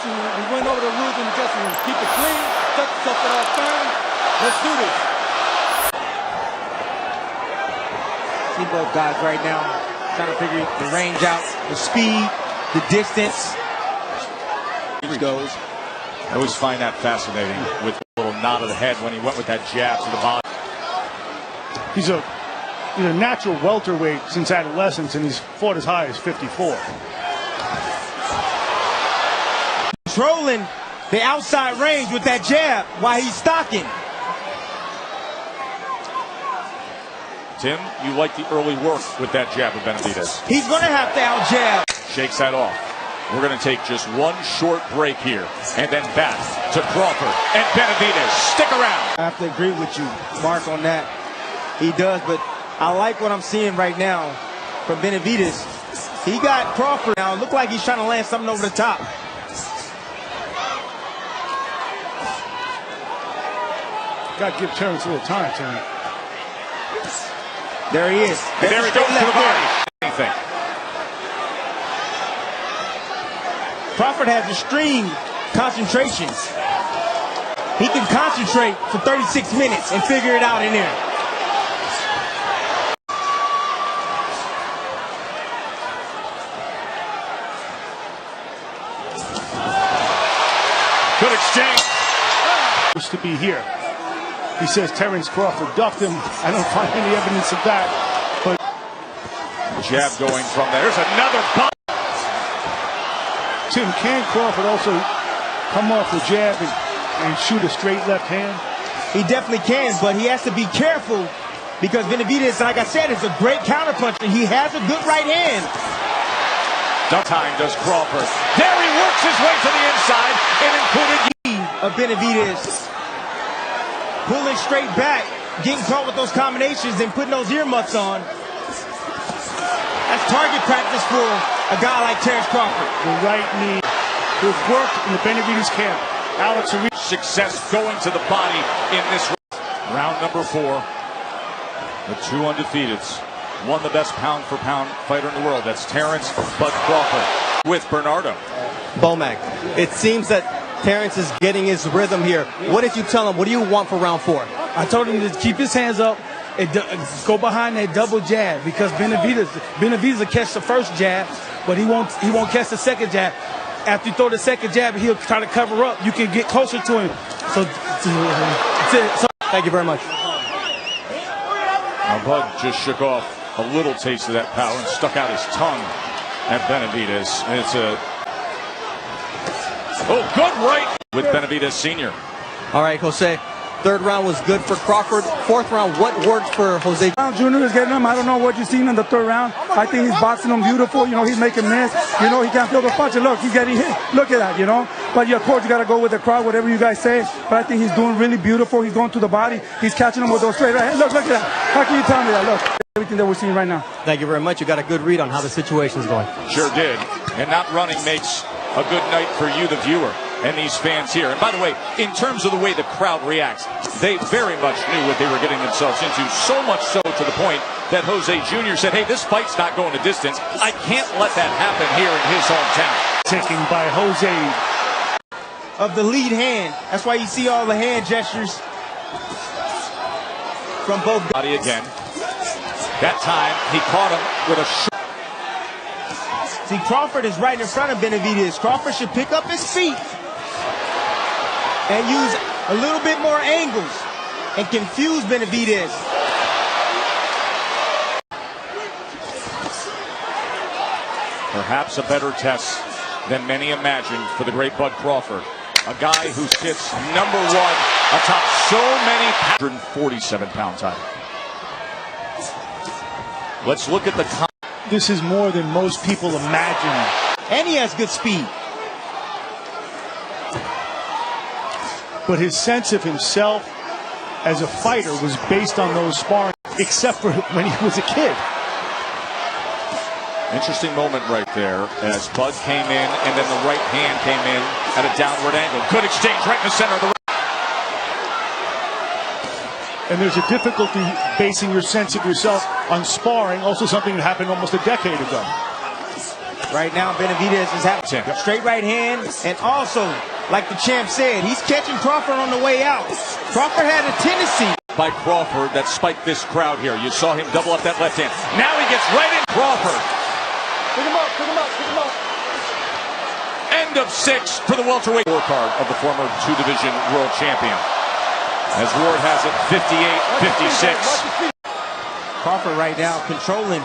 dressing room. We went over the rules in the dressing room. Keep it clean, set yourself it up firm. Let's do this. See both guys right now trying to figure the range out, the speed, the distance. Goes. I always find that fascinating with a little nod of the head when he went with that jab to the body. He's a natural welterweight since adolescence, and he's fought as high as 54. Controlling the outside range with that jab while he's stocking. Tim, you like the early work with that jab of Benavidez. He's going to have to out-jab. Shakes that off. We're going to take just one short break here, and then back to Crawford and Benavidez. Stick around. I have to agree with you, Mark, on that. He does, but I like what I'm seeing right now from Benavidez. He got Crawford now. It looked like he's trying to land something over the top. Got to give Terrence a little time, Terrence. There he is. And there he goes to the body. Anything. Crawford has extreme concentration. He can concentrate for 36 minutes and figure it out in there. Good exchange. To be here. He says Terrence Crawford ducked him. I don't find any evidence of that. But jab going from there. There's another bump. Tim, can Crawford also come off the jab and shoot a straight left hand? He definitely can, but he has to be careful because Benavidez, like I said, is a great counterpuncher. He has a good right hand. Time does Crawford. There he works his way to the inside and included of Benavidez. Pulling straight back, getting caught with those combinations and putting those earmuffs on. That's target practice for a guy like Terrence Crawford. The right knee was worked in the Benavidez camp. Alex success going to the body in this round number 4. The two undefeateds. One the best pound-for-pound fighter in the world. That's Terrence Bud Crawford with Bernardo. Bomac, it seems that Terrence is getting his rhythm here. What did you tell him? What do you want for round 4? I told him to keep his hands up and go behind that double jab because Benavidez will catch the first jab, but he won't catch the second jab. After you throw the second jab, he'll try to cover up. You can get closer to him. So thank you very much. Now Bud just shook off a little taste of that power and stuck out his tongue at Benavidez. And it's a good right with Benavidez Sr. All right, Jose. Third round was good for Crawford. Fourth round, what worked for Jose? Junior is getting him. I don't know what you've seen in the third round. I think he's boxing him beautiful. You know, he's making miss. You know, he can't feel the punch. And look, he's getting hit. Look at that, you know. But, of course, you got to go with the crowd, whatever you guys say. But I think he's doing really beautiful. He's going to the body. He's catching him with those straight right hands. Look at that. How can you tell me that? Look, everything that we're seeing right now. Thank you very much. You got a good read on how the situation's going. Sure did. And not running makes a good night for you, the viewer, and these fans here. And by the way, in terms of the way the crowd reacts, they very much knew what they were getting themselves into, so much so to the point that Jose Jr. said, hey, this fight's not going the distance. I can't let that happen here in his hometown. Taken by Jose. Of the lead hand. That's why you see all the hand gestures from both. Body again. That time, he caught him with a shot. See, Crawford is right in front of Benavidez. Crawford should pick up his feet and use a little bit more angles and confuse Benavidez. Perhaps a better test than many imagined for the great Bud Crawford. A guy who sits number 1 atop so many 147-pound title. Let's look at the. This is more than most people imagine. And he has good speed. But his sense of himself as a fighter was based on those sparring, except for when he was a kid. Interesting moment right there as Bud came in and then the right hand came in at a downward angle. Good exchange right in the center of the ring. And there's a difficulty basing your sense of yourself on sparring, also something that happened almost a decade ago. Right now, Benavidez is having a straight right hand, and also, like the champ said, he's catching Crawford on the way out. Crawford had a tendency. By Crawford that spiked this crowd here. You saw him double up that left hand. Now he gets right in Crawford. Pick him up, pick him up, pick him up. End of 6 for the welterweight scorecard of the former 2-division world champion. As Ward has it 58-56. Crawford right now controlling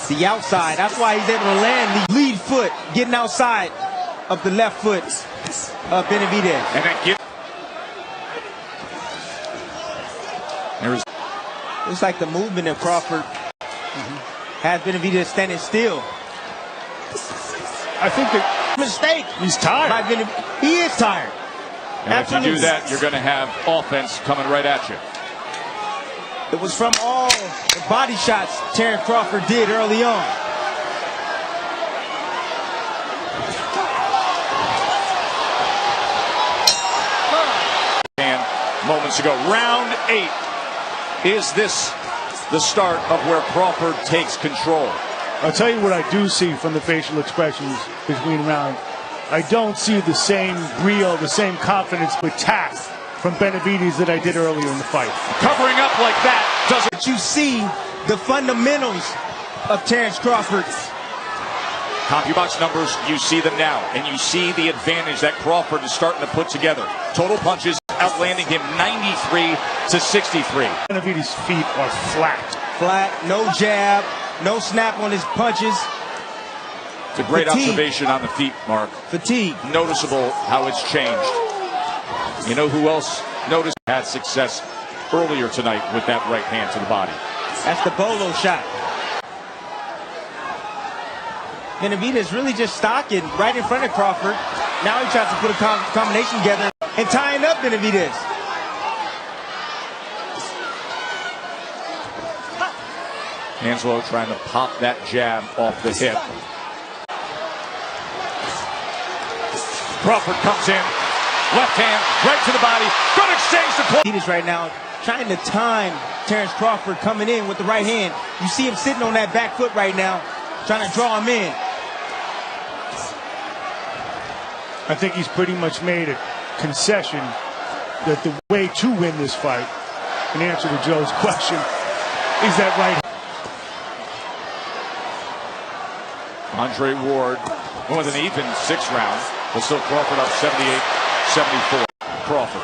the outside. That's why he's able to land the lead foot, getting outside of the left foot of Benavidez. And then It's like the movement of Crawford has Benavidez standing still. I think that Mistake. he's tired. He is tired. And Absolutely. if you do that, you're going to have offense coming right at you. It was from all the body shots Terrence Crawford did early on. And moments ago, round 8. Is this the start of where Crawford takes control? I'll tell you what I do see from the facial expressions between rounds. I don't see the same brio, the same confidence with tact from Benavidez that I did earlier in the fight. Covering up like that doesn't. But you see the fundamentals of Terrence Crawford. CompuBox numbers, you see them now, and you see the advantage that Crawford is starting to put together. Total punches outlanding him 93-63. Benavidez's feet are flat. Flat, no jab, no snap on his punches. It's a great Fatigue. observation on the feet, Mark. Fatigue. Noticeable how it's changed. You know who else noticed had success earlier tonight with that right hand to the body? That's the bolo shot. Benavidez really just stalking right in front of Crawford. Now he tries to put a combination together and tying up Benavidez. Angelo trying to pop that jab off the hip. Crawford comes in, left hand, right to the body. Good exchange to play. Benavidez right now trying to time Terrence Crawford coming in with the right hand. You see him sitting on that back foot right now, trying to draw him in. I think he's pretty much made a concession that the way to win this fight, in answer to Joe's question, is that right. Andre Ward with an even 6th round, but still Crawford up 78-74. Crawford.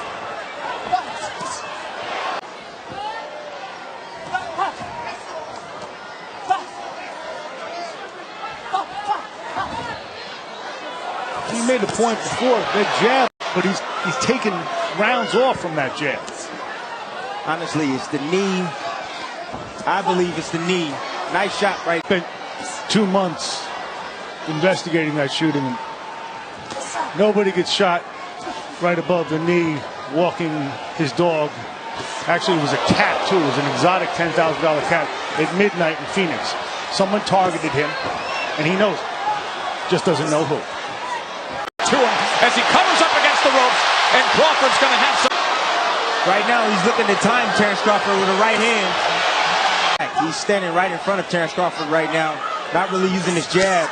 He made the point before, that jab, but he's taken rounds off from that jab. Honestly, it's the knee. I believe it's the knee. Nice shot right there. Spent 2 months investigating that shooting. And nobody gets shot right above the knee walking his dog. Actually, it was a cat, too. It was an exotic $10,000 cat at midnight in Phoenix. Someone targeted him, and he knows it. Just doesn't know who. To him as he covers up against the ropes, and Crawford's going to have some. Right now, he's looking to time Terrence Crawford with a right hand. He's standing right in front of Terrence Crawford right now, not really using his jab.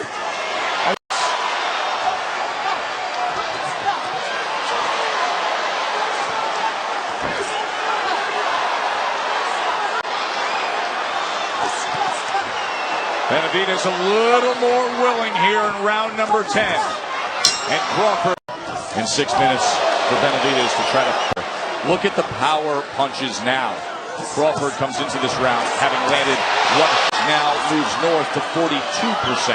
Benavidez a little more willing here in round number 10. And Crawford in 6 minutes for Benavidez to try to look at the power punches now. Crawford comes into this round having landed what now moves north to 42%.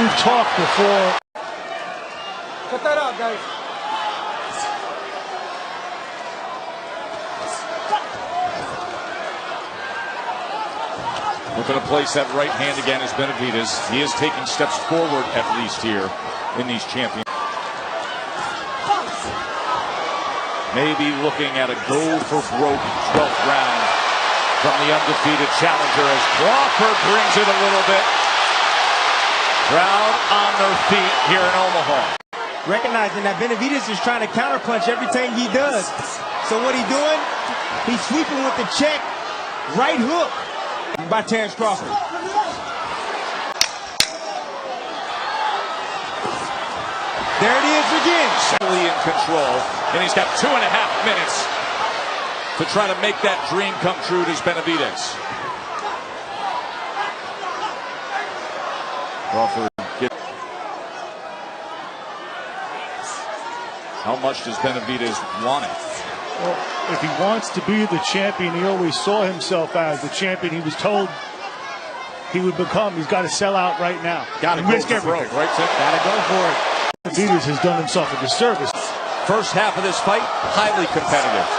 We've talked before. Cut that out, guys. Looking to place that right hand again is Benavidez. He is taking steps forward at least here in these champions. Maybe looking at a go for broke 12th round from the undefeated challenger as Crawford brings it a little bit. Crowd on their feet here in Omaha. Recognizing that Benavidez is trying to counterpunch everything he does. So what he's doing, he's sweeping with the check right hook by Terrence Crawford. There it is again. Fully in control, and he's got 2.5 minutes to try to make that dream come true. Does Benavidez? Crawford. How much does Benavidez want it? Well, if he wants to be the champion he always saw himself as, the champion he was told he would become, he's got to sell out right now. Got to risk everything. Right, Tim? Got to go for it. Benavidez has done himself a disservice. First half of this fight, highly competitive.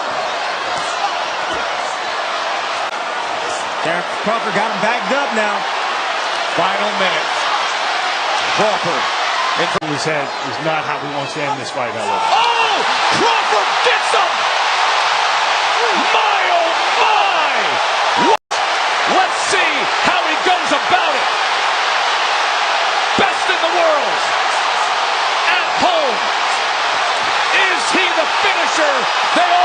There, Crawford got him backed up now. Final minute. Crawford. In his head is not how he wants to end this fight, however. Oh! Crawford gets him! My, oh my! What? Let's see how he goes about it. Best in the world. At home. Is he the finisher they